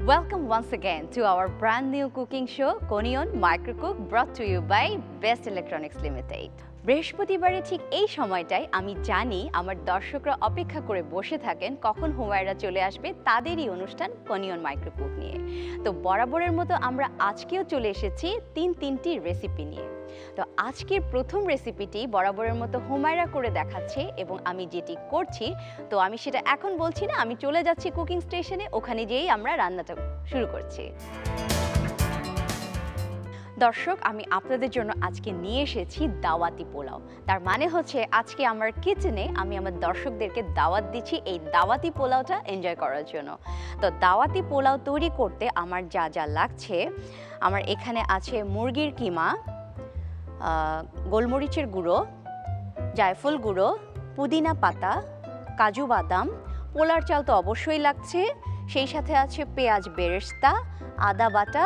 Welcome once again to our brand new cooking show, Konion Microcook, brought to you by Best Electronics Limited. বৃহস্পতিবারে ঠিক এই সময়টায় আমি জানি আমার দর্শকরা অপেক্ষা করে বসে থাকেন কখন হুমায়রা চলে আসবে তাদেরই অনুষ্ঠান কনিয়ন মাইক্রোকুক নিয়ে। তো বরাবরের মতো আমরা আজকেও চলে এসেছি তিনটি রেসিপি নিয়ে। তো আজকের প্রথম রেসিপিটি বরাবরের মতো হুমায়রা করে দেখাচ্ছে এবং আমি যেটি করছি তো আমি সেটা এখন বলছি না, আমি চলে যাচ্ছি কুকিং স্টেশনে, ওখানে যেয়েই আমরা রান্নাটা শুরু করছি। দর্শক, আমি আপনাদের জন্য আজকে নিয়ে এসেছি দাওয়াতি পোলাও। তার মানে হচ্ছে আজকে আমার কিচেনে আমি আমার দর্শকদেরকে দাওয়াত দিচ্ছি এই দাওয়াতি পোলাওটা এনজয় করার জন্য। তো দাওয়াতি পোলাও তৈরি করতে আমার যা যা লাগছে, আমার এখানে আছে মুরগির কিমা, গোলমরিচের গুঁড়ো, জায়ফল গুঁড়ো, পুদিনা পাতা, কাজু বাদাম, পোলার চাল তো অবশ্যই লাগছে, সেই সাথে আছে পেঁয়াজ বেরেস্তা, আদা বাটা,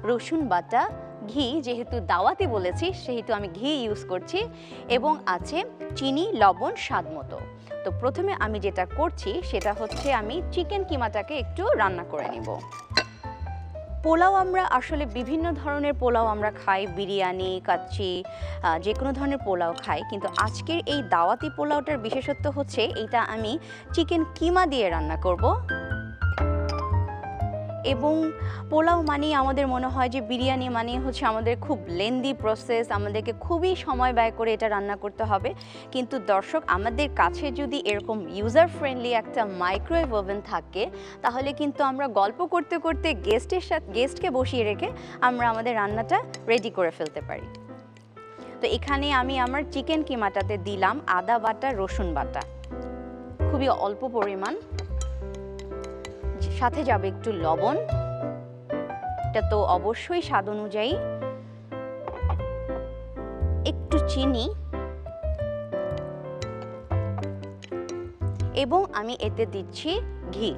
রসুন বাটা, ঘি, যেহেতু দাওয়াতি বলেছি সেহেতু আমি ঘি ইউজ করছি, এবং আছে চিনি লবণ স্বাদ মতো। তো প্রথমে আমি যেটা করছি সেটা হচ্ছে আমি চিকেন কিমাটাকে একটু রান্না করে নিব। পোলাও আমরা আসলে বিভিন্ন ধরনের পোলাও আমরা খাই, বিরিয়ানি, কাচ্চি, যে কোনো ধরনের পোলাও খাই, কিন্তু আজকের এই দাওয়াতি পোলাওটার বিশেষত্ব হচ্ছে এইটা আমি চিকেন কিমা দিয়ে রান্না করব। এবং পোলাও মানেই আমাদের মনে হয় যে বিরিয়ানি মানে হচ্ছে আমাদের খুব লেন্দি প্রসেস, আমাদেরকে খুবই সময় ব্যয় করে এটা রান্না করতে হবে। কিন্তু দর্শক, আমাদের কাছে যদি এরকম ইউজার ফ্রেন্ডলি একটা মাইক্রোওয়েভ ওভেন থাকে তাহলে কিন্তু আমরা গল্প করতে করতে গেস্টকে বসিয়ে রেখে আমরা আমাদের রান্নাটা রেডি করে ফেলতে পারি। তো এখানে আমি আমার চিকেন কিমাটাতে দিলাম আদা বাটা, রসুন বাটা, খুবই অল্প পরিমাণ, সাথে যাবে একটু লবণ, এটা তো অবশ্যই স্বাদ অনুযায়ী, একটু চিনি, এবং আমি এতে দিচ্ছি ঘি।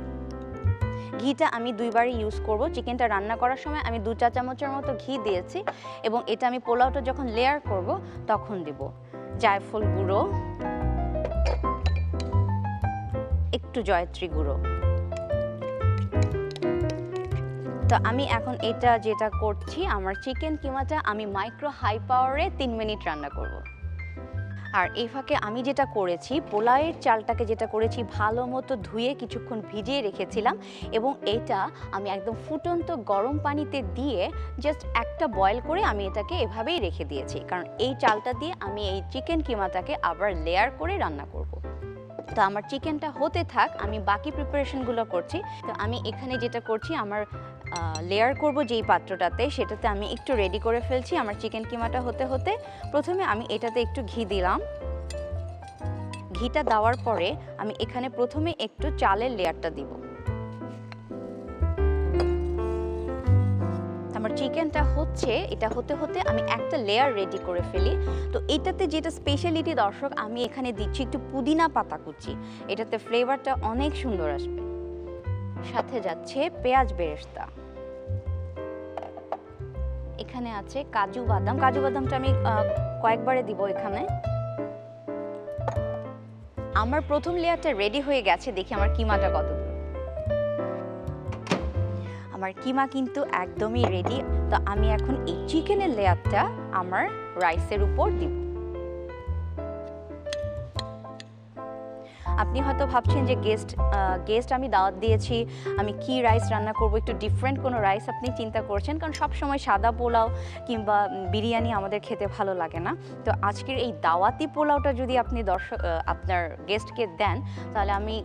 ঘিটা আমি দুইবারই ইউজ করব। চিকেনটা রান্না করার সময় আমি 2 চা চামচের মতো ঘি দিয়েছি, এবং এটা আমি পোলাওটা যখন লেয়ার করব তখন দেব জায়ফল গুঁড়ো, একটু জয়ত্রী গুঁড়ো। তো আমি এখন এটা যেটা করছি, আমার চিকেন কিমাটা আমি মাইক্রো হাই পাওয়ারে 3 মিনিট রান্না করব। আর এই ফাঁকে আমি যেটা করেছি, পোলাওয়ের চালটাকে যেটা করেছি ভালো মতো ধুয়ে কিছুক্ষণ ভিজিয়ে রেখেছিলাম, এবং এটা আমি একদম ফুটন্ত গরম পানিতে দিয়ে জাস্ট একটা বয়েল করে আমি এটাকে এভাবেই রেখে দিয়েছি, কারণ এই চালটা দিয়ে আমি এই চিকেন কিমাটাকে আবার লেয়ার করে রান্না করব। তো আমার চিকেনটা হতে থাক, আমি বাকি প্রিপারেশনগুলো করছি। তো আমি এখানে যেটা করছি, আমার লেয়ার করব যেই পাত্রটাতে, সেটাতে আমি একটু রেডি করে ফেলছি আমার চিকেন কিমাটা হতে হতে। প্রথমে আমি এটাতে একটু ঘি দিলাম। ঘিটা দেওয়ার পরে আমি এখানে প্রথমে একটু চালের লেয়ারটা দিব। আমার চিকেনটা হচ্ছে, এটা হতে হতে আমি একটা লেয়ার রেডি করে ফেলি। তো এটাতে যেটা স্পেশালিটি দর্শক, আমি এখানে দিচ্ছি একটু পুদিনা পাতা কুচি, এটাতে ফ্লেভারটা অনেক সুন্দর আসবে। সাথে যাচ্ছে পেঁয়াজ বেরেস্তা, এখানে আছে কাজু বাদাম, কাজু বাদামটা আমি কয়েকবারে দিব এখানে। আমার প্রথম লেয়ারটা রেডি হয়ে গেছে, দেখি আমার কিমাটা কত দূর। আমার কিমা কিন্তু একদমই রেডি। তো আমি এখন এই চিকেনের লেয়ারটা আমার রাইসের উপর দিব। আপনি হয়তো ভাবছেন যে গেস্ট আমি দাওয়াত দিয়েছি, আমি কি রাইস রান্না করব, একটু ডিফারেন্ট কোনো রাইস আপনি চিন্তা করছেন, কারণ সবসময় সাদা পোলাও কিংবা বিরিয়ানি আমাদের খেতে ভালো লাগে না। তো আজকের এই দাওয়াতি পোলাওটা যদি আপনি আপনার গেস্টকে দেন তাহলে আমি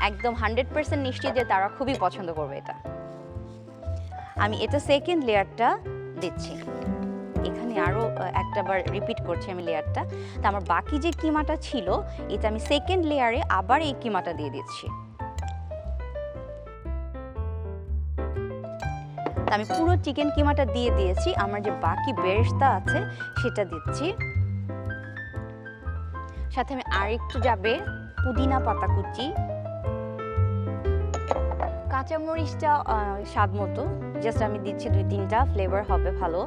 একদম 100% নিশ্চিত যে তারা খুবই পছন্দ করবে এটা। আমি এটা সেকেন্ড লেয়ারটা দিচ্ছি, এখানে আরও একটাবার রিপিট করছি আমি লেয়ারটা। তো আমার বাকি যে কিমাটা ছিল এটা আমি সেকেন্ড লেয়ারে আবার এই কিমাটা দিয়ে দিচ্ছি। তো আমি পুরো চিকেন কিমাটা দিয়ে দিয়েছি, আমার যে বাকি বেরেস্তা আছে সেটা দিচ্ছি, সাথে আমি আর একটু যাবে পুদিনা পাতা কুচি, কাঁচামরিচটা স্বাদ মতো জাস্ট আমি দিচ্ছি 2-3টা, ফ্লেভার হবে ভালো।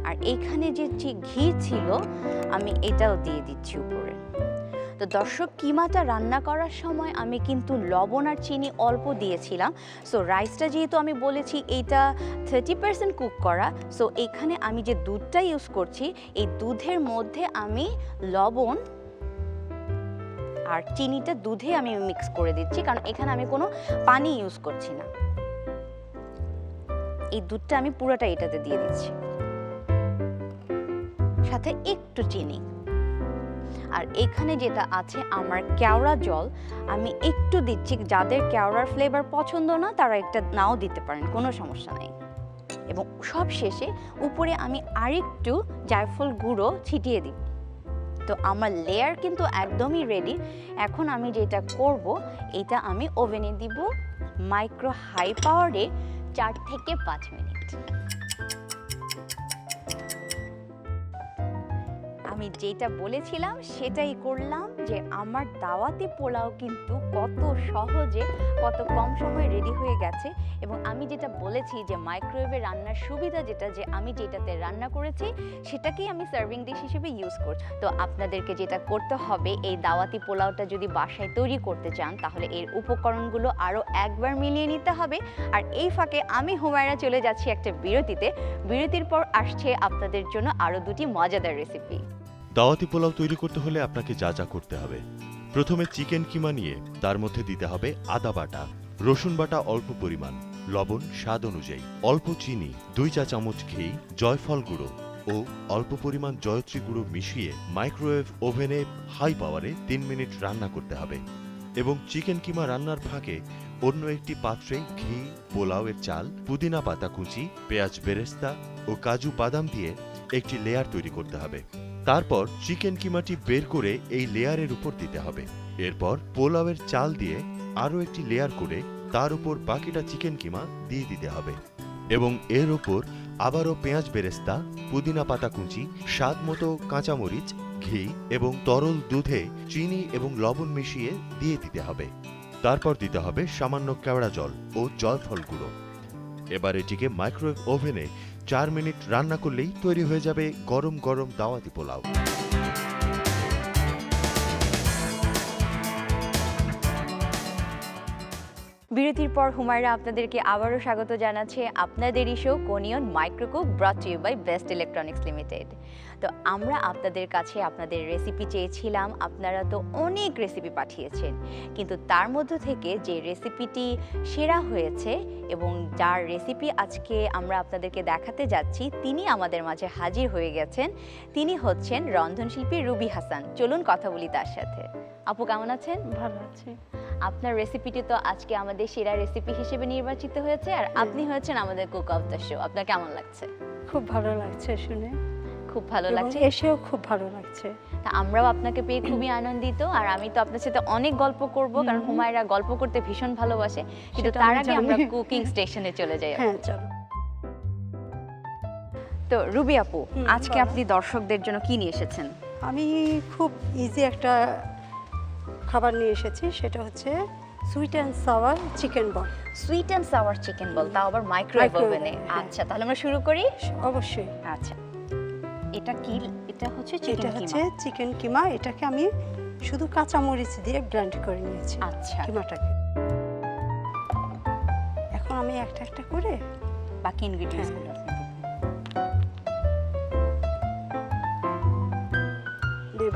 আর এইখানে যে ঘি ছিল আমি এটাও দিয়ে দিচ্ছি উপরে। তো দর্শক, কিমাটা রান্না করার সময় আমি কিন্তু লবণ আর চিনি অল্প দিয়েছিলাম। সো রাইসটা যেহেতু আমি বলেছি এইটা 30% কুক করা, সো এখানে আমি যে দুধটা ইউজ করছি এই দুধের মধ্যে আমি লবণ আর চিনিটা দুধে আমি মিক্স করে দিচ্ছি, কারণ এখানে আমি কোনো পানি ইউজ করছি না। এই দুধটা আমি পুরোটা এটাতে দিয়ে দিচ্ছি, সাথে একটু চিনি। আর এখানে যেটা আছে আমার কেওড়া জল, আমি একটু দিচ্ছি। যাদের কেওড়ার ফ্লেভার পছন্দ না তারা একটা নাও দিতে পারেন, কোনো সমস্যা নাই। এবং সব শেষে উপরে আমি আরেকটু জায়ফল গুঁড়ো ছিটিয়ে দিই। তো আমার লেয়ার কিন্তু একদমই রেডি। এখন আমি যেটা করব, এটা আমি ওভেনে দিব মাইক্রো হাই পাওয়ারে 4 থেকে 5 মিনিট। আমি যেটা বলেছিলাম সেটাই করলাম, যে আমার দাওয়াতি পোলাও কিন্তু কত সহজে কত কম সময়ে রেডি হয়ে গেছে। এবং আমি যেটা বলেছি যে মাইক্রোওয়েভে রান্নার সুবিধা যেটা, যে আমি যেটাতে রান্না করেছি সেটাকেই আমি সার্ভিং ডিশ হিসেবে ইউজ করছি। তো আপনাদেরকে যেটা করতে হবে, এই দাওয়াতি পোলাওটা যদি বাসায় তৈরি করতে চান তাহলে এর উপকরণগুলো আরও একবার মিলিয়ে নিতে হবে। আর এই ফাঁকে আমি হুমায়রা চলে যাচ্ছি একটা বিরতিতে। বিরতির পর আসছে আপনাদের জন্য আরও 2টি মজাদার রেসিপি। দাওয়াতি পোলাও তৈরি করতে হলে আপনাকে যা যা করতে হবে, প্রথমে চিকেন কিমা নিয়ে তার মধ্যে দিতে হবে আদা বাটা, রসুন বাটা অল্প পরিমাণ, লবণ স্বাদ অনুযায়ী, অল্প চিনি, 2 চা চামচ ঘি, জয়ফল গুঁড়ো ও অল্প পরিমাণ জয়ত্রী গুঁড়ো মিশিয়ে মাইক্রোওয়েভ ওভেনে হাই পাওয়ারে 3 মিনিট রান্না করতে হবে। এবং চিকেন কিমা রান্নার ফাঁকে অন্য একটি পাত্রে ঘি, পোলাওয়ের চাল, পুদিনা পাতা কুচি, পেঁয়াজ বেরেস্তা ও কাজু বাদাম দিয়ে একটি লেয়ার তৈরি করতে হবে। তারপর চিকেন কিমাটি বের করে এই লেয়ারের উপর দিতে হবে। এরপর পোলাওয়ের চাল দিয়ে আরও একটি লেয়ার করে তার উপর বাকিটা চিকেন কিমা দিয়ে দিতে হবে এবং এর উপর আবারও পেঁয়াজ বেরেস্তা, পুদিনা পাতা কুচি, স্বাদ মতো কাঁচামরিচ, ঘি এবং তরল দুধে চিনি এবং লবণ মিশিয়ে দিয়ে দিতে হবে। তারপর দিতে হবে সামান্য কেওড়া জল ও জয়ফল গুঁড়ো। এবার এটিকে মাইক্রোওয়েভ ওভেনে 4 মিনিট রান্না করলেই তৈরি হয়ে যাবে গরম গরম দাওয়াতি পোলাও। বিরতির পর হুমায়রা আপনাদেরকে আবারও স্বাগত জানাচ্ছে আপনাদেরই show Conion Microcook, brought to you by Best Electronics Limited. তো আমরা আপনাদের কাছে আপনাদের রেসিপি চেয়েছিলাম, আপনারা তো অনেক রেসিপি পাঠিয়েছেন, কিন্তু তার মধ্য থেকে যে রেসিপিটি সেরা হয়েছে এবং যার রেসিপি আজকে আমরা আপনাদেরকে দেখাতে যাচ্ছি, তিনি আমাদের মাঝে হাজির হয়ে গেছেন। তিনি হচ্ছেন রন্ধনশিল্পী রুবি হাসান। চলুন কথা বলি তার সাথে। আপু কেমন আছেন? ভালো আছি। আপনার রেসিপিটি তো আজকে আমাদের সেরা রেসিপি হিসেবে নির্বাচিত হয়েছে, আর আপনি হয়েছেন আমাদের কুক অফ দ্য শো। আপনার কেমন লাগছে? খুব ভালো লাগছে শুনে, খুব ভালো লাগছে, এসেও খুব ভালো লাগছে। তা আমরাও আপনাকে পেয়ে খুবই আনন্দিত। আর আমি তো আপনার সাথে অনেক গল্প করব, কারণ হুমায়রা গল্প করতে ভীষণ ভালোবাসে। কিন্তু তার আগে আমরা কুকিং স্টেশনে চলে যাই। হ্যাঁ চলো। তো রুবি আপু, আজকে আপনি দর্শকদের জন্য কি নিয়ে এসেছেন? আমি খুব ইজি একটা খাবার নিয়ে এসেছি, সেটা হচ্ছে sweet and sour chicken ball. Sweet and sour chicken ball, তাও আবার মাইক্রোওয়েভ ওভেনে। আচ্ছা, তাহলে আমরা শুরু করি। অবশ্যই। আচ্ছা, এটা কি? এটা হচ্ছে এটা হচ্ছে চিকেন কিমা। এটাকে আমি শুধু কাঁচামরিচ দিয়ে ব্লেন্ড করে নিয়েছি। আচ্ছা, কিমাটাকে এখন আমি একটা একটা করে বাকি ইনগ্রেডিয়েন্টসগুলো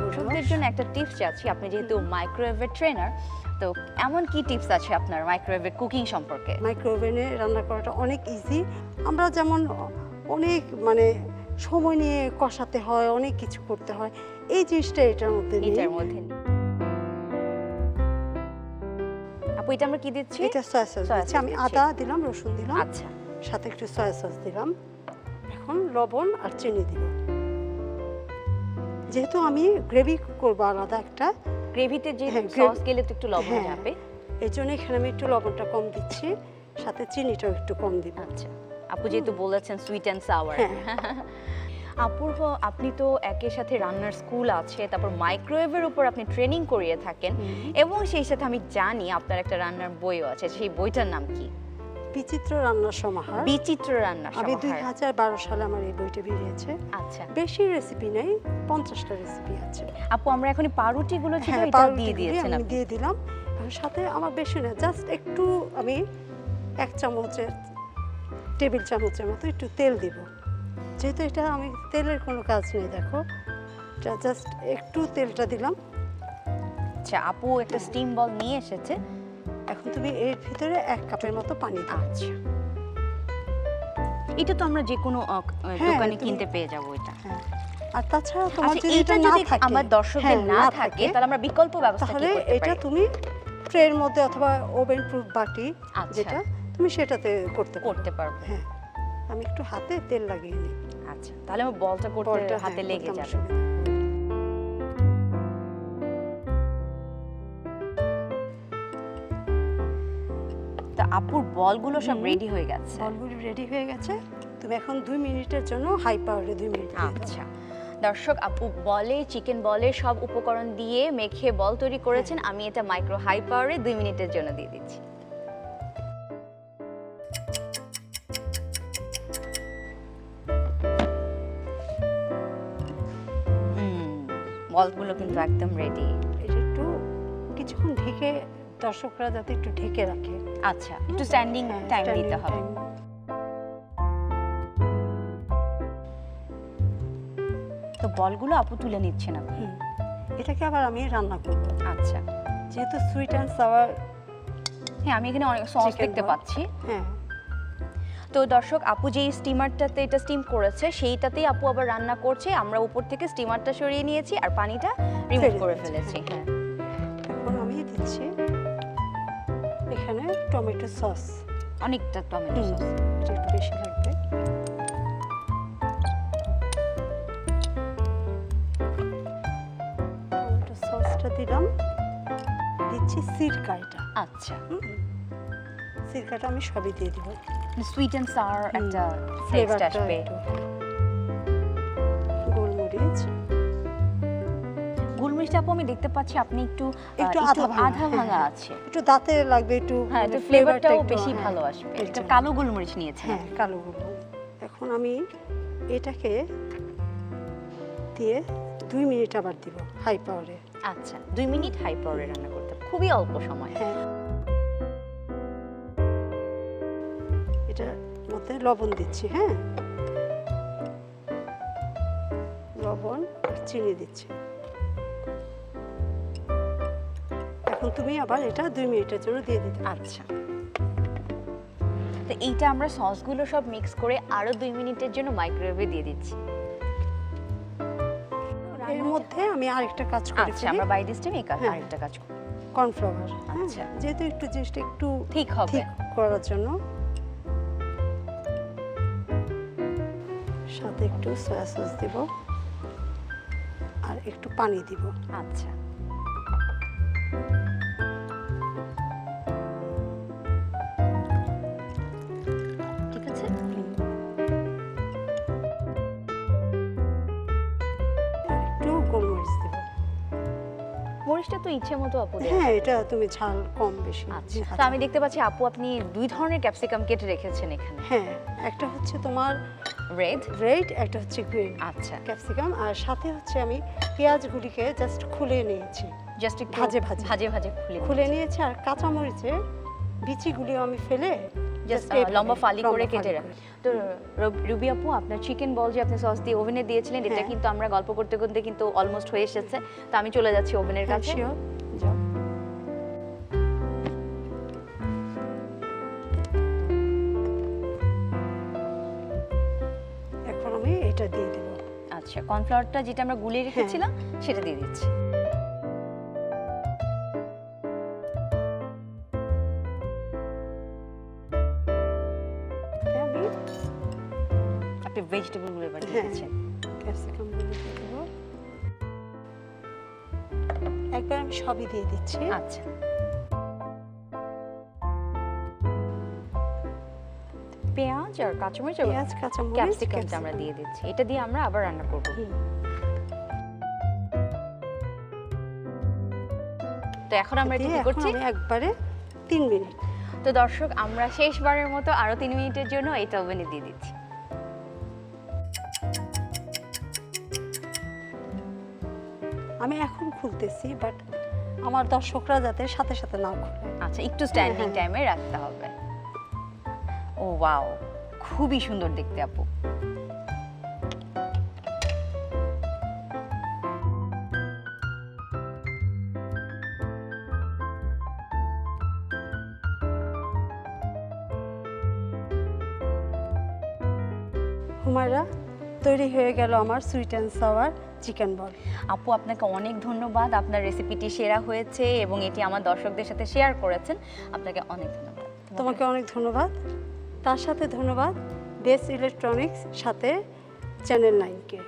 দর্শকদের জন্য একটা টিপস চাচ্ছি। আপনি যেহেতু মাইক্রোওয়েভের ট্রেনার, তো এমন কি টিপস আছে আপনার মাইক্রোওয়েভের কুকিং সম্পর্কে? মাইক্রোওভেনে রান্না করাটা অনেক ইজি। আমরা যেমন অনেক সময় নিয়ে কষাতে হয়, অনেক কিছু করতে হয়, এই জিনিসটা এটার মধ্যে নেই। আপু এটা আমরা কি দিচ্ছি? এটা সয়া সস দিচ্ছি। আমি আদা দিলাম, রসুন দিলাম, আচ্ছা, সাথে একটু সয়া সস দিলাম। এখন লবণ আর চিনি দিব। যেহেতু আমি গ্রেভি করব আলাদা একটা, গ্রেভিতে যে সস গেলে তো একটু লবণ যাবে, এই জন্য এখানে আমি একটু লবণটা কম দিচ্ছি, সাথে চিনিটাও একটু কম দিব। আচ্ছা, আপু যেহেতু বলেছেন সুইট অ্যান্ড সাওয়ার, অপূর্ব, আপনি তো একের সাথে রান্নার স্কুল আছে, তারপর মাইক্রোওয়েভের উপর আপনি ট্রেনিং করিয়ে থাকেন, এবং সেই সাথে আমি জানি আপনার একটা রান্নার বইও আছে। সেই বইটার নাম কি? বিচিত্র রান্নার সমাহার। বিচিত্র রান্না আমি সমাহার। 2012 সালে আমার এই বইটা বেরিয়েছে। আচ্ছা বেশি রেসিপি নেই, 50টা রেসিপি আছে। আপু, আমরা এখন এই পাউরুটিগুলো ছিল হ্যাঁ, এটা দিয়ে পাউরুটিগুলি দিয়েছেন আমি আপনি। দিয়ে দিলাম। আর সাথে আমার বেশি না, জাস্ট একটু আমি 1 চামচের টেবিল চামচের মতো একটু তেল দিব। যেহেতু এটা আমি তেলের কোনো কাজ নেই, দেখো এটা জাস্ট একটু তেলটা দিলাম। আচ্ছা, আপু একটা স্টিম বল নিয়ে এসেছে। এখন তুমি এর ভিতরে 1 কাপের মতো পানি দাও। আচ্ছা, এটা তো আমরা যে কোনো হ্যাঁ, দোকানে তুমি- কিনতে পেয়ে যাবো এটা। হ্যাঁ, আর তাছাড়া তোমার আচ্ছা, যদি এটা এটা না যদি থাকে, আমার দর্শকদের হ্যাঁ, না থাকে তাহলে আমরা বিকল্প ব্যবস্থা কি তাহলে করতে এটা পারি? তুমি ট্রের মধ্যে অথবা ওভেন প্রুফ বাটি আচ্ছা। যেটা তুমি সেটাতে করতে পারো। করতে পারবো। হ্যাঁ, আমি একটু হাতে তেল লাগিয়ে নিই। আচ্ছা, তাহলে আমার বলটা করতে বলটা, হাতে হ্যাঁ, লেগে করতে আমার যাবে। সুবিধা। তা আপুর বলগুলো সব রেডি হয়ে গেছে। বলগুলি রেডি হয়ে গেছে। তুমি এখন 2 মিনিটের জন্য হাই পাওয়ারে 2 মিনিট দিয়ে দাও। আচ্ছা দর্শক, আপু বলে চিকেন বলে সব উপকরণ দিয়ে মেখে বল তৈরি করেছেন। আমি এটা মাইক্রো হাই পাওয়ারে 2 মিনিটের জন্য দিয়ে দিচ্ছি। বলগুলো কিন্তু একদম রেডি। এটা একটু কিছুক্ষণ ঢেকে, দর্শকরা যাতে একটু ঢেকে রাখে। আচ্ছা, একটু স্ট্যান্ডিং হ্যাঁ, টাইম standing দিতে হবে। time। তো বলগুলো আপু তুলে নিচ্ছেন আপনি। হুম। এটাকে আবার আমি রান্না করব। আচ্ছা, যেহেতু সুইট অ্যান্ড সাওয়ার, হ্যাঁ আমি এখানে অনেক সস Chicken দেখতে ball। পাচ্ছি। হ্যাঁ, তো দর্শক, আপু যেই স্টিমারটাতে এটা স্টিম করেছে সেইটাতেই আপু আবার রান্না করছে। আমরা উপর থেকে স্টিমারটা সরিয়ে নিয়েছি আর পানিটা রিমুভ ফেলে করে দিয়েছি, ফেলেছি। হ্যাঁ, এখন আমি দিচ্ছি এখানে টমেটো সস। অনেকটা টমেটো সস। এটা একটু বেশি লাগবে। টমেটো সসটা দিলাম, দিচ্ছি সিরকা। এটা আচ্ছা, সিরকাটা আমি সবই দিয়ে দিব। সুইট অ্যান্ড সাওয়ার একটা টেস্ট ফ্লেভারটা আসবে। একটু। গোলমরিচ গোলমরিচটা আপু আমি দেখতে পাচ্ছি আপনি একটু একটু একটু আধা আধা ভাঙা, ভাঙা হ্যাঁ, আছে। একটু দাঁতে লাগবে, একটু হ্যাঁ, তো মানে ফ্লেভারটাও একটু, বেশি হ্যাঁ, ভালো আসবে। এর এটা জন্য। কালো গোলমরিচ নিয়েছেন। হ্যাঁ, কালো গোলমরিচ। এখন আমি এটাকে দিয়ে 2 মিনিট আবার দিব হাই পাওয়ারে। আচ্ছা, 2 মিনিট হাই পাওয়ারে রান্না করতে হবে। খুবই অল্প সময়। হ্যাঁ, এটার মধ্যে লবণ দিচ্ছি। হ্যাঁ, লবণ আর চিনি দিচ্ছি। এখন তুমি আবার এটা 2 মিনিটের জন্য দিয়ে দিতে পারো। আচ্ছা, তো এইটা আমরা সসগুলো সব মিক্স করে আরো 2 মিনিটের জন্য মাইক্রোওয়েভে দিয়ে দিচ্ছি। এর মধ্যে আমি আরেকটা কাজ করি। আচ্ছা, আমরা বাই দিস টাইম হ্যাঁ। আরেকটা কাজ করি। কর্নফ্লাওয়ার। আচ্ছা। যেহেতু একটু জিনিসটা একটু ঠিক হবে। ঠিক করার জন্য সাথে একটু সয়া সস দিব আর একটু পানি দিব। আচ্ছা, ঠিক আছে। আর একটু গোলমরিচ দিব। মরিচটা তো ইচ্ছে মতো আপু দেয়। হ্যাঁ, এটা তুমি ঝাল কম বেশি। আচ্ছা, আচ্ছা। তো আমি দেখতে পাচ্ছি আপু আপনি 2 ধরনের ক্যাপসিকাম কেটে রেখেছেন এখানে। হ্যাঁ, একটা হচ্ছে তোমার রেড। রেড, একটা হচ্ছে গ্রিন আচ্ছা, ক্যাপসিকাম, আর সাথে হচ্ছে আমি পেঁয়াজগুলিকে জাস্ট খুলে নিয়েছি। জাস্ট একটু ভাজে ভাজে। ভাজে ভাজে খুলে নিয়েছি, আর কাঁচামরিচের বিচিগুলিও আমি ফেলে জাস্ট just এইভাবে লম্বা ফালি করে লম্বা কেটে ফালি রাখেন। করে। তো রুবি আপু, আপনার চিকেন বল যে আপনি সস দিয়ে ওভেনে দিয়েছিলেন, এটা হ্যাঁ। কিন্তু আমরা গল্প করতে করতে কিন্তু অলমোস্ট হয়ে এসেছে। তো আমি চলে যাচ্ছি ওভেনের হ্যাঁ, কাছে। sure, যাও। এখন আমি এটা দিয়ে দেব। আচ্ছা, কর্নফ্লাওয়ারটা যেটা আমরা গুলিয়ে হ্যাঁ। রেখেছিলাম সেটা দিয়ে দিচ্ছি। এটা আমি আপনি ভেজিটেবলগুলো এবার দিয়ে হ্যাঁ, দিচ্ছেন। ক্যাপসিকামগুলো দিয়ে দেব। একবার আমি সবই দিয়ে দিচ্ছি। আচ্ছা, পেঁয়াজ আর কাঁচামরিচ আর পেঁয়াজ, কাঁচামরিচ, ক্যাপসিকামটা আমরা দিয়ে দিচ্ছি। এটা দিয়ে আমরা আবার রান্না করব। হুম। তো এখন আমরা এটা দিয়ে কি এখন করছি? আমি একবারে 3 মিনিট। তো দর্শক, আমরা শেষবারের মতো আরো 3 মিনিটের জন্য এটা ওভেনে দিয়ে দিচ্ছি। আমি এখন খুলতেছি, বাট আমার দর্শকরা যাতে সাথে সাথে না খুলে। আচ্ছা, একটু স্ট্যান্ডিং হ্যাঁ। টাইমে রাখতে হবে। ও ওয়াও, খুবই সুন্দর দেখতে আপু। হুমায়রা, তৈরি হয়ে গেল আমার sweet and sour chicken ball. আপু, আপনাকে অনেক ধন্যবাদ, আপনার রেসিপিটি সেরা হয়েছে এবং এটি আমার দর্শকদের সাথে শেয়ার করেছেন। আপনাকে অনেক ধন্যবাদ। তোমাকে অনেক ধন্যবাদ। তার সাথে ধন্যবাদ বেস্ট ইলেকট্রনিক্স, সাথে চ্যানেল 9কে।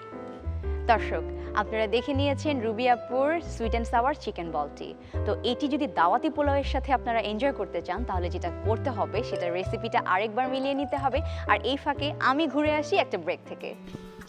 দর্শক, আপনারা দেখে নিয়েছেন রুবি আপুর সুইট অ্যান্ড সাওয়ার চিকেন বলটি। তো এটি যদি দাওয়াতি পোলাওয়ের সাথে আপনারা এনজয় করতে চান, তাহলে যেটা করতে হবে সেটা রেসিপিটা আরেকবার মিলিয়ে নিতে হবে। আর এই ফাঁকে আমি ঘুরে আসি একটা ব্রেক থেকে।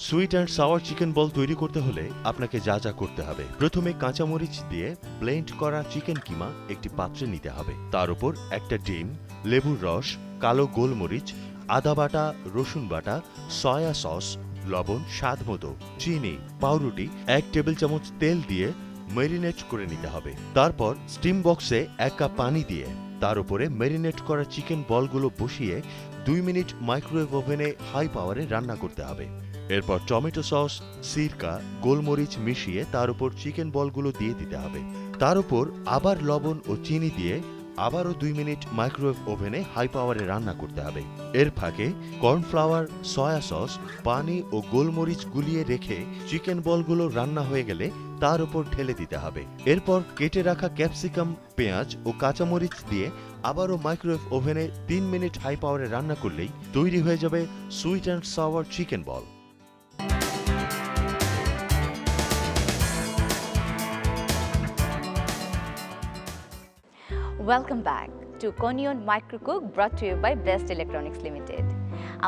Sweet and sour chicken ball তৈরি করতে হলে আপনাকে যা যা করতে হবে। প্রথমে কাঁচামরিচ দিয়ে ব্লেন্ড করা চিকেন কিমা একটি পাত্রে নিতে হবে। তার উপর একটা ডিম, লেবুর রস, কালো গোলমরিচ, আদা বাটা, রসুন বাটা, সয়া সস, লবণ স্বাদ মতো, চিনি, পাউরুটি, 1 টেবিল চামচ তেল দিয়ে ম্যারিনেট করে নিতে হবে। তারপর স্টিম বক্সে 1 কাপ পানি দিয়ে তার উপরে ম্যারিনেট করা চিকেন বলগুলো বসিয়ে 2 মিনিট মাইক্রোওয়েভ ওভেনে হাই পাওয়ারে রান্না করতে হবে। এরপর টমেটো সস, সিরকা, গোলমরিচ মিশিয়ে তার উপর চিকেন বলগুলো দিয়ে দিতে হবে। তার উপর আবার লবণ ও চিনি দিয়ে আবারও 2 মিনিট মাইক্রোওয়েভ ওভেনে হাই পাওয়ারে রান্না করতে হবে। এর ফাঁকে কর্নফ্লাওয়ার, সয়া সস, পানি ও গোলমরিচ গুলিয়ে রেখে চিকেন বলগুলো রান্না হয়ে গেলে তার উপর ঢেলে দিতে হবে। এরপর কেটে রাখা ক্যাপসিকাম, পেঁয়াজ ও কাঁচামরিচ দিয়ে আবারও মাইক্রোওয়েভ ওভেনে 3 মিনিট হাই পাওয়ারে রান্না করলেই তৈরি হয়ে যাবে sweet and sour chicken ball. Welcome back to Conion Microcook, brought to you by Best Electronics Limited.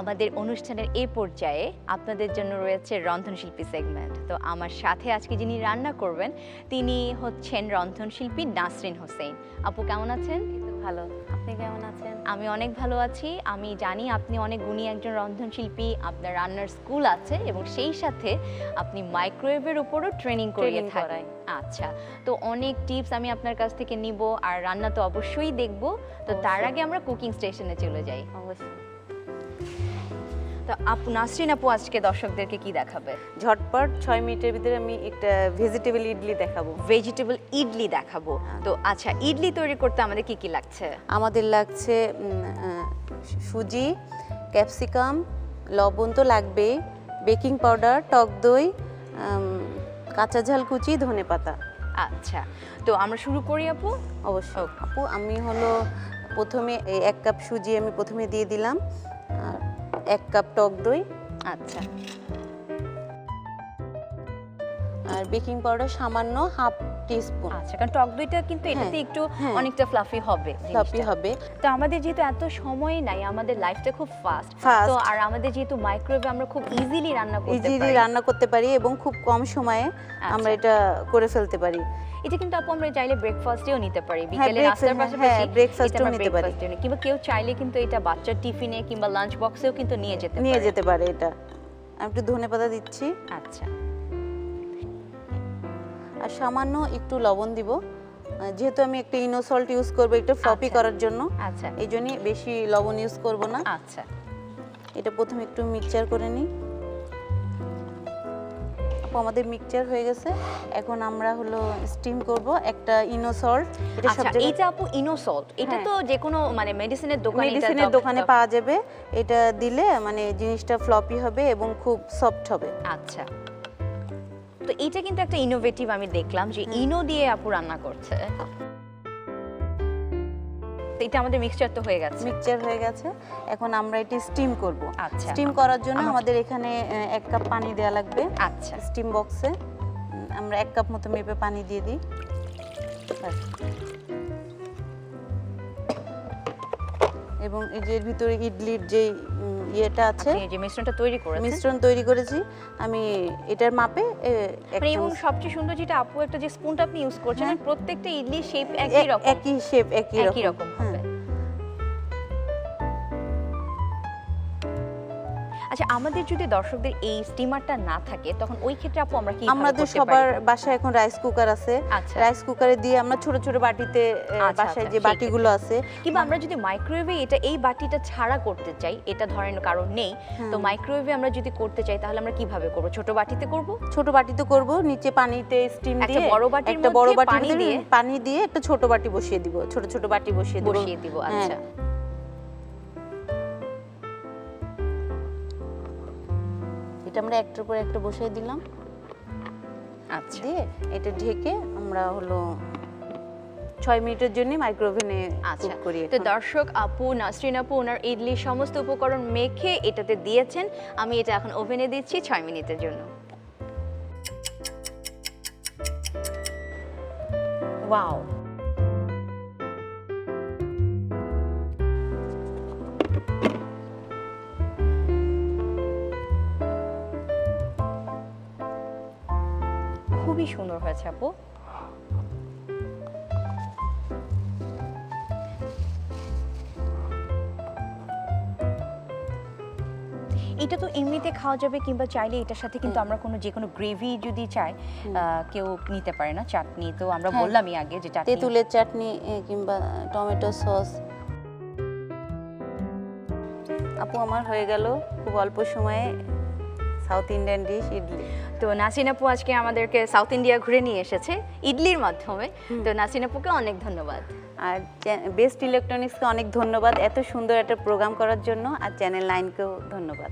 আমাদের অনুষ্ঠানের এই পর্যায়ে আপনাদের জন্য রয়েছে রন্ধনশিল্পী সেগমেন্ট। তো আমার সাথে আজকে যিনি রান্না করবেন তিনি হচ্ছেন রন্ধনশিল্পী নাসরিন হোসেন। আপু, কেমন আছেন? ভালো, আপনি কেমন আছেন? আমি অনেক ভালো আছি। আমি জানি আপনি অনেক গুণী একজন রন্ধনশিল্পী, আপনার রান্নার স্কুল আছে এবং সেই সাথে আপনি মাইক্রোওয়েভের উপরও ট্রেনিং করিয়ে Training থাকেন। করাই। আচ্ছা, তো অনেক টিপস আমি আপনার কাছ থেকে নিব আর রান্না তো অবশ্যই দেখব। তো তার অবশ্যই। আগে আমরা কুকিং স্টেশনে চলে যাই। অবশ্যই। তো আপু, নাসরিন আপু আজকে দর্শকদেরকে কি দেখাবে? ঝটপট 6 মিনিটের ভিতরে আমি একটা ভেজিটেবল ইডলি দেখাবো। ভেজিটেবল ইডলি দেখাবো। তো আচ্ছা, ইডলি তৈরি করতে আমাদের কি কি লাগছে? আমাদের লাগছে সুজি, ক্যাপসিকাম, লবণ তো লাগবেই, বেকিং পাউডার, টক দই, কাঁচা ঝাল কুচি, ধনেপাতা। আচ্ছা, তো আমরা শুরু করি আপু। অবশ্যই আপু, আমি হলো প্রথমে 1 কাপ সুজি আমি প্রথমে দিয়ে দিলাম, আর 1 কাপ টক দই, আচ্ছা, আর বেকিং পাউডার সামান্য হাফ টিস্পুন। আচ্ছা, কারণ টক দইটা কিন্তু এটাতে একটু হ্যাঁ। অনেকটা ফ্লাফি হবে ফ্লাফি জিনিসটা। হবে। তো আমাদের যেহেতু এত সময় নাই, আমাদের লাইফটা খুব ফাস্ট। Fast। তো আর আমাদের যেহেতু মাইক্রোওয়েভে আমরা খুব ইজিলি রান্না করতে ইজিলি পারি। রান্না করতে পারি এবং খুব কম সময়ে আমরা এটা করে ফেলতে পারি। এটা কিন্তু আপু আমরা চাইলে ব্রেকফাস্টেও নিতে পারি, হ্যাঁ, বিকেলে নাস্তার পাশাপাশি। হ্যাঁ, breakfast-এও এটা আমরা নিতে পারি। breakfast-এও কিংবা কেউ চাইলে কিন্তু এটা বাচ্চার টিফিনে কিংবা লাঞ্চ বক্সেও কিন্তু নিয়ে যেতে পারে এটা। আমি একটু ধনেপাতা দিচ্ছি আচ্ছা, আর সামান্য একটু লবণ দিব, যেহেতু আমি একটা ইনো সল্ট ইউজ করব একটু ফ্লপি আচ্ছা। করার জন্য। আচ্ছা, এই জন্যই বেশি লবণ ইউজ করব না। আচ্ছা। এটা প্রথমে একটু মিক্সচার করে নিই। আপু, আমাদের মিক্সচার হয়ে গেছে। এখন আমরা হলো স্টিম করব একটা ইনো সল্ট। এটা সব আচ্ছা, জায়গায় এইটা আপু ইনো সল্ট, এটা হ্যাঁ। তো যে কোনো মানে মেডিসিনের দোকানে মেডিসিনের দোকানে পাওয়া যাবে। এটা দিলে মানে জিনিসটা ফ্লপি হবে এবং খুব সফট হবে। আচ্ছা, তো এটা কিন্তু একটা ইনোভেটিভ আমি দেখলাম যে ইনো দিয়ে আপু রান্না করছে। তো এটা আমাদের মিক্সচার তো হয়ে গেছে। মিক্সচার হয়ে গেছে। এখন আমরা এটি স্টিম করব। আচ্ছা। স্টিম করার জন্য আমাদের এখানে 1 কাপ পানি দেওয়া লাগবে। আচ্ছা, স্টিম বক্সে আমরা 1 কাপ মতো মেপে পানি দিয়ে দিই। ব্যাস। এবং এই যে এর ভিতরে ইডলির যে ইয়েটা আছে, আপনি যে মিশ্রণটা তৈরি করেছেন, মিশ্রণ তৈরি করেছি আমি এটার মাপে এক মানে এবং চামচ। সবচেয়ে সুন্দর যেটা আপু একটা যে স্পুনটা আপনি ইউজ করছেন, প্রত্যেকটা ইডলির শেপ একই রকম, একই শেপ, একই একই রকম। রকম হবে। আচ্ছা, আমাদের যদি দর্শকদের এই স্টিমারটা না থাকে তখন ওই ক্ষেত্রে আপু আমরা কি আমাদের সবার বাসায় এখন রাইস কুকার আছে, আচ্ছা। রাইস কুকারে দিয়ে আমরা ছোট ছোট বাটিতে আচ্ছা, বাসায় আচ্ছা, যে সেই বাটিগুলো আছে কিংবা আমরা যদি মাইক্রোওয়েভে এই বাটিটা ছাড়া করতে চাই, এটা ধরেন কারণ নেই, তো মাইক্রোওয়েভে আমরা যদি করতে চাই তাহলে আমরা কিভাবে করব? ছোট বাটিতে করব? ছোট বাটিতে করব, নিচে পানিতে স্টিম একটা দিয়ে বড় বাটির একটা বড় মধ্যে বাটির পানি মধ্যে দিয়ে পানি দিয়ে একটা ছোট বাটি বসিয়ে দিব, ছোট ছোট বাটি বসিয়ে দিব। আচ্ছা। এটা আমরা একটার পর একটা বসিয়ে দিলাম, আচ্ছা, দিয়ে এটা ঢেকে আমরা হলো 6 মিনিটের জন্য মাইক্রোওভেনে আচ্ছা। কুক করি। তো দর্শক, আপু নাসরিন আপু ওনার ইডলির সমস্ত উপকরণ মেখে এটাতে দিয়েছেন। আমি এটা এখন ওভেনে দিচ্ছি 6 মিনিটের জন্য। ওয়াও, খুবই সুন্দর হয়েছে আপু। এটা তো এমনিতে খাওয়া যাবে, কিংবা চাইলে এটার সাথে কিন্তু আমরা যে কোনো গ্রেভি যদি চাই কেউ নিতে পারে না, চাটনি তো আমরা বললামই আগে যে চাটনি, তেঁতুলের চাটনি কিংবা টমেটো সস। আপু আমার হয়ে গেল খুব অল্প সময়ে সাউথ ইন্ডিয়ান ডিশ ইডলি। তো নাসরিন আপু আজকে আমাদেরকে সাউথ ইন্ডিয়া ঘুরে নিয়ে এসেছে ইডলির মাধ্যমে। তো নাসরিন আপুকে অনেক ধন্যবাদ। আর বেস্ট ইলেকট্রনিক্সকে অনেক ধন্যবাদ এত সুন্দর একটা প্রোগ্রাম করার জন্য, আর চ্যানেল 9কেও ধন্যবাদ।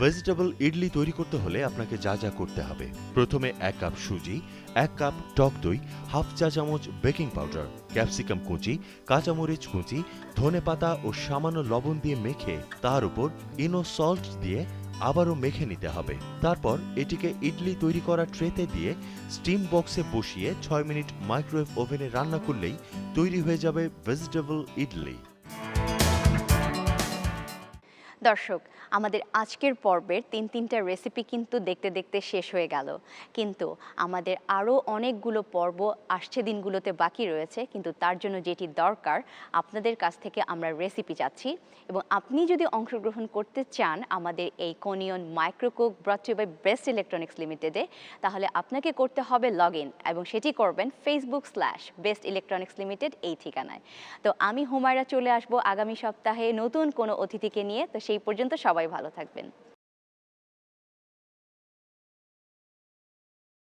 ভেজিটেবল ইডলি তৈরি করতে হলে আপনাকে যা যা করতে হবে: প্রথমে 1 কাপ সুজি, 1 কাপ টক দই, হাফ চা চামচ বেকিং পাউডার, ক্যাপসিকাম কুচি, কাঁচামরিচ কুচি, ধনেপাতা ও সামান্য লবণ দিয়ে মেখে তার উপর ইনো সল্ট দিয়ে আবারও মেখে নিতে হবে। তারপর এটিকে ইডলি তৈরি করা ট্রেতে দিয়ে স্টিম বক্সে বসিয়ে 6 মিনিট মাইক্রোওয়েভ ওভেনে রান্না করলেই তৈরি হয়ে যাবে ভেজিটেবল ইডলি। দর্শক, আমাদের আজকের পর্বের তিনটা রেসিপি কিন্তু দেখতে দেখতে শেষ হয়ে গেল, কিন্তু আমাদের আরও অনেকগুলো পর্ব আসছে দিনগুলোতে বাকি রয়েছে। কিন্তু তার জন্য যেটি দরকার, আপনাদের কাছ থেকে আমরা রেসিপি চাচ্ছি, এবং আপনি যদি অংশগ্রহণ করতে চান আমাদের এই Conion Microcook brought to by Best Electronics লিমিটেডে, তাহলে আপনাকে করতে হবে লগ ইন, এবং সেটি করবেন Facebook/বেস্ট ইলেকট্রনিক্স লিমিটেড এই ঠিকানায়। তো আমি হুমায়রা চলে আসবো আগামী সপ্তাহে নতুন কোনো অতিথিকে নিয়ে। তো সেই পর্যন্ত সবাই ভালো থাকবেন।